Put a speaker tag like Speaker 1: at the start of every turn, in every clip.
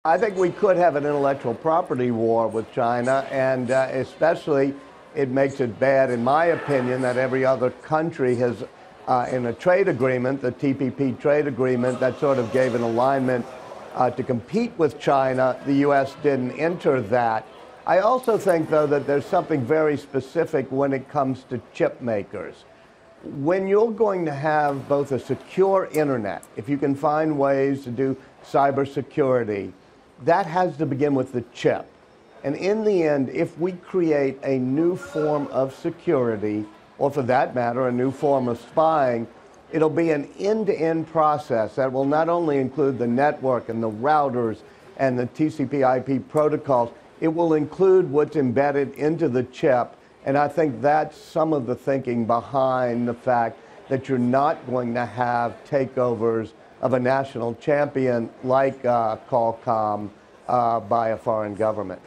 Speaker 1: I think we could have an intellectual property war with China, and especially it makes it bad, in my opinion, that every other country has, in a trade agreement, the TPP trade agreement, that sort of gave an alignment to compete with China. The U.S. didn't enter that. I also think, though, that there's something very specific when it comes to chip makers. When you're going to have both a secure internet, if you can find ways to do cybersecurity, that has to begin with the chip. And in the end, if we create a new form of security, or for that matter, a new form of spying, it'll be an end-to-end process that will not only include the network and the routers and the TCP/IP protocols, it will include what's embedded into the chip. And I think that's some of the thinking behind the fact that you're not going to have takeovers of a national champion like Qualcomm by a foreign government.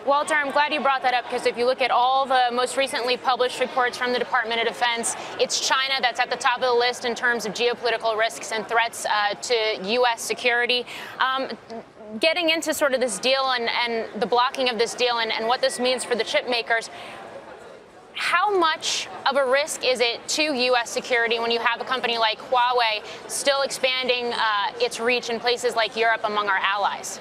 Speaker 2: Walter, I'm glad you brought that up, because if you look at all the most recently published reports from the Department of Defense, it's China that's at the top of the list in terms of geopolitical risks and threats to U.S. security. Getting into sort of this deal and the blocking of this deal and what this means for the chip makers, how much of a risk is it to U.S. security when you have a company like Huawei still expanding its reach in places like Europe among our allies?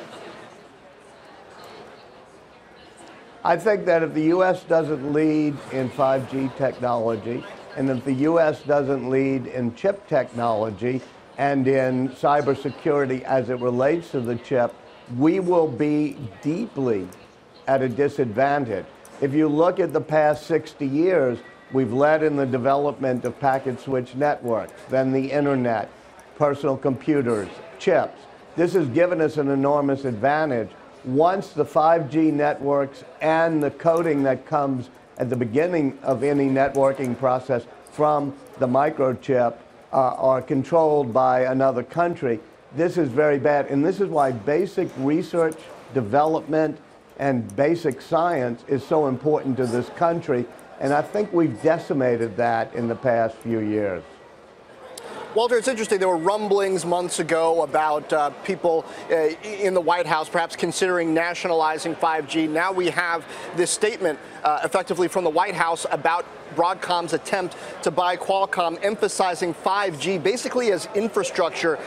Speaker 1: I think that if the U.S. doesn't lead in 5G technology, and if the U.S. doesn't lead in chip technology and in cybersecurity as it relates to the chip, we will be deeply at a disadvantage. If you look at the past 60 years, we've led in the development of packet switch networks, then the internet, personal computers, chips. This has given us an enormous advantage. Once the 5G networks and the coding that comes at the beginning of any networking process from the microchip are controlled by another country, this is very bad. And this is why basic research, development, and basic science is so important to this country. And I think we've decimated that in the past few years.
Speaker 3: Walter, it's interesting. There were rumblings months ago about people in the White House perhaps considering nationalizing 5G. Now we have this statement effectively from the White House about Broadcom's attempt to buy Qualcomm, emphasizing 5G basically as infrastructure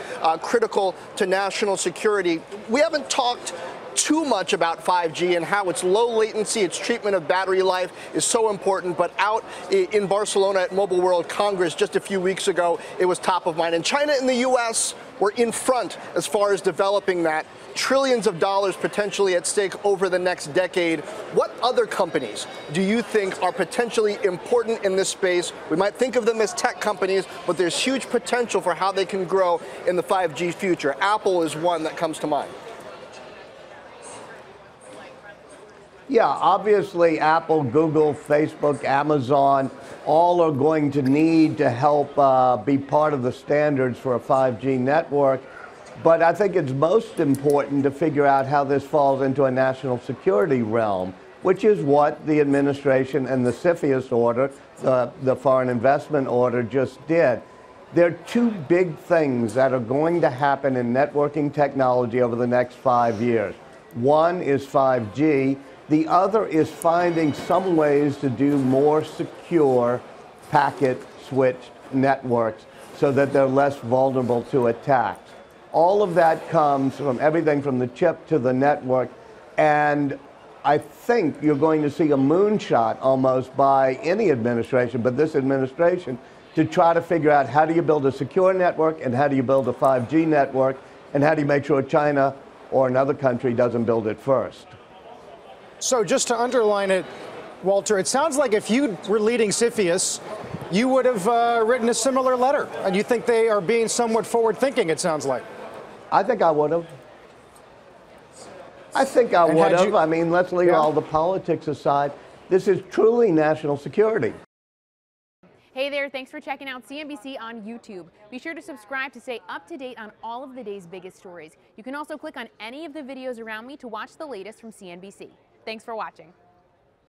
Speaker 3: critical to national security. We haven't talked too much about 5G and how its low latency, its treatment of battery life is so important, but out in Barcelona at Mobile World Congress just a few weeks ago, it was top of mind. And China and the U.S. were in front as far as developing that. Trillions of dollars potentially at stake over the next decade. What other companies do you think are potentially important in this space? We might think of them as tech companies, but there's huge potential for how they can grow in the 5G future. Apple is one that comes to mind.
Speaker 1: Yeah, obviously Apple, Google, Facebook, Amazon, all are going to need to help be part of the standards for a 5G network. But I think it's most important to figure out how this falls into a national security realm, which is what the administration and the CFIUS order, the foreign investment order, just did. There are two big things that are going to happen in networking technology over the next 5 years. One is 5G. The other is finding some ways to do more secure packet switched networks so that they're less vulnerable to attacks. All of that comes from everything from the chip to the network. And I think you're going to see a moonshot almost by any administration, but this administration, to try to figure out how do you build a secure network and how do you build a 5G network and how do you make sure China or another country doesn't build it first.
Speaker 4: So just to underline it, Walter, it sounds like if you were leading CFIUS, you would have written a similar letter. And you think they are being somewhat forward-thinking, it sounds like.
Speaker 1: I think I would have. I think I would have. I mean, let's leave all the politics aside. This is truly national security.
Speaker 5: Hey there, thanks for checking out CNBC on YouTube. Be sure to subscribe to stay up to date on all of the day's biggest stories. You can also click on any of the videos around me to watch the latest from CNBC. Thanks for watching.